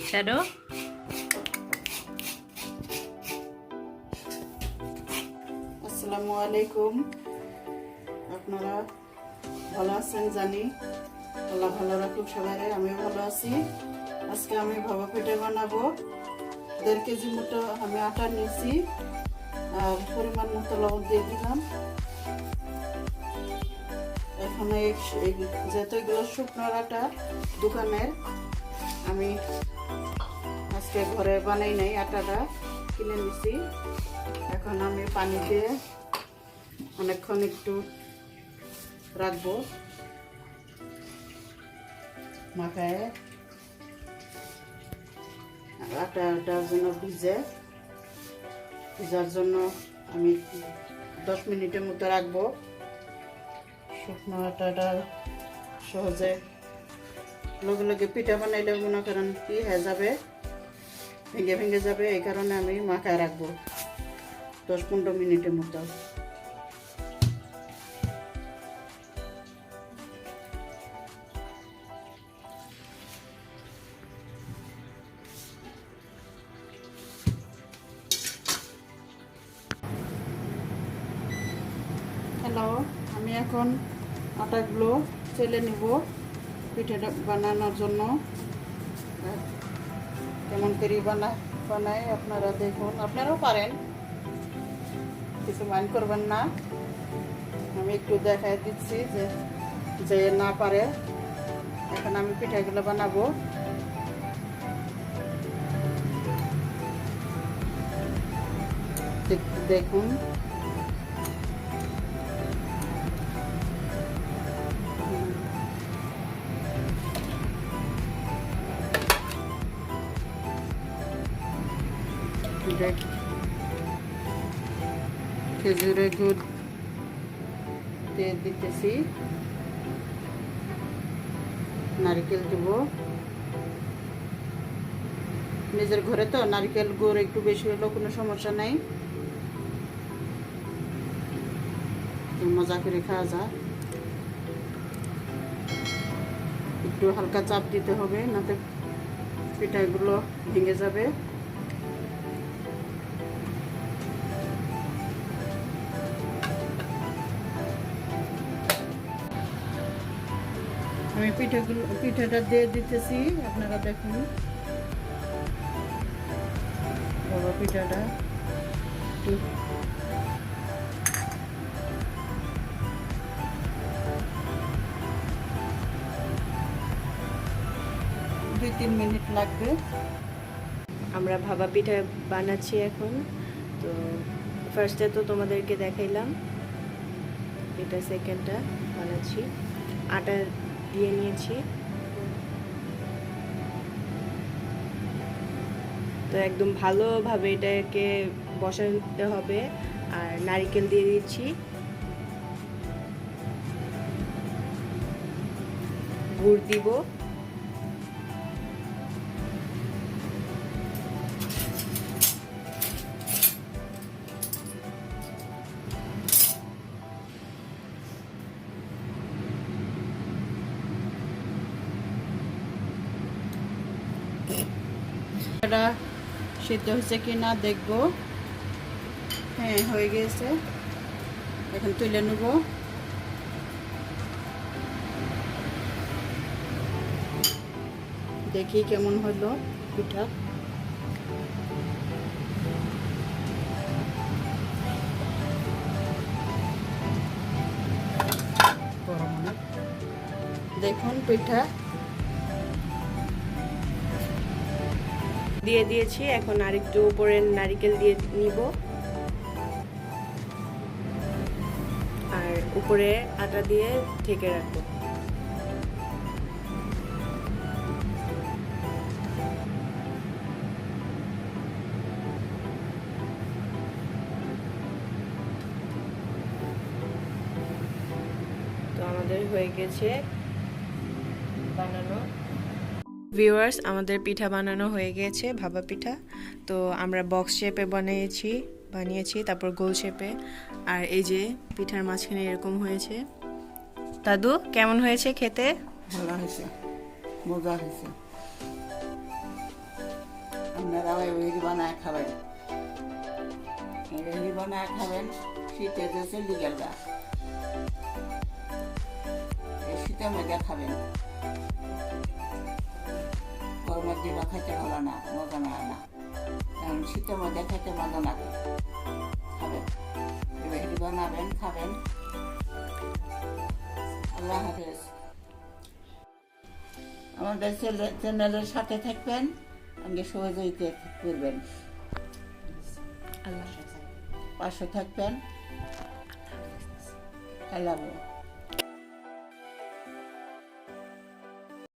Shadow আসসালামু আলাইকুম। আপনারা ভালো আছেন জানি, আল্লাহ ভালো রাখুক সবাই। আমিও ভালো আছি। আজকে আমি ভাপা পিঠা বানাবো। 1.5 কেজি মতো আমি আটা নিয়েছি আর পরিমাণ মতো লবণ দিয়ে দিলাম। এখন যেহেতু এগুলো শুকনো আটা দোকানের, আমি আজকে ঘরে বানাই নাই, আটাটা কিনে নিছি। এখন আমি পানি দিয়ে অনেকক্ষণ একটু রাখবো মাখায়, আটাটার জন্য ভিজার জন্য আমি 10 মিনিটের মতো রাখবো। শুকনো আটাটা সহজে লগে লগে পিঠা বানাইলে মনে করেন কি হয়ে যাবে, ভেঙে ভেঙে যাবে। এই কারণে আমি মাখায় রাখবো 10-15 মিনিটের মতো। হ্যালো, আমি এখন আটাগুলো চেলে নিব পিঠাটা বানানোর জন্য। কেমন করে বানাই আপনারা দেখুন, আপনারাও পারেন, কিছু মাইন্ড করবেন না। আমি একটু দেখাই দিচ্ছি যে না পারে। এখন আমি পিঠাগুলো বানাবো। দেখুন খেজুরের গুড় দিয়ে দিতেছি, নারকেল দেব। নিজের ঘরে তো নারকেল গুড় একটু বেশি হলেও কোনো সমস্যা নাই, মজা করে খাওয়া যায়। একটু হালকা চাপ দিতে হবে, নাতে পিঠাগুলো ভেঙে যাবে। আমি পিঠাটা দিয়ে দিতেছি, আপনারা দেখুন। বাবা পিঠাটা একটু দুই 3 মিনিট লাগবে। আমরা ভাপা পিঠা বানাচ্ছি এখন। তো ফার্স্টে তো তোমাদেরকে দেখাইলাম, এটা সেকেন্ডটা বানাচ্ছি। আটা দিয়ে নিয়েছি, তো একদম ভালোভাবে এটাকে বসাতে হবে। আর নারকেল দিয়ে দিচ্ছি, গুড় দিব, এটা সিদ্ধ হয়েছে কি না দেখবো। হ্যাঁ, হয়ে গেছে। এখন তুলে নেব। দেখি কেমন হলো পিঠা। দেখুন পিঠা দিয়ে দিয়েছি। এখন আরেকটু উপরে নারকেল দিয়ে নিব, আর উপরে আটা দিয়ে ঢেকে রাখবো। তো আমাদের হয়ে গেছে বানানো। ভিউয়ার্স, আমাদের পিঠা বানানো হয়ে গেছে, ভাপা পিঠা। তো আমরা বক্স শেপে বানিয়েছি, তারপর গোল শেপে। আর এই যে পিঠার মাঝখানে এরকম হয়েছে। দাদু, কেমন হয়েছে খেতে? ভালো হয়েছে, মজা হয়েছে। আপনারাও এগুলি বানায় খাবেন, এগুলি বানায় খাবেন। শীতে যে চলি গেলগা, এই শীতের মধ্যে খাবেন, গরমের দিনে খাইতে ভালো না, মজা লাগে না। এখন শীতের মধ্যে খাইতে মজা লাগে, খাবেন, এগুলি বানাবেন, খাবেন। আল্লাহ হাফেজ। আমাদের চ্যানেলের সাথে থাকবেন, আমাকে সহযোগিতা করবেন, আল্লাহ পাশে থাকবেন। আল্লাহ হাফেজ।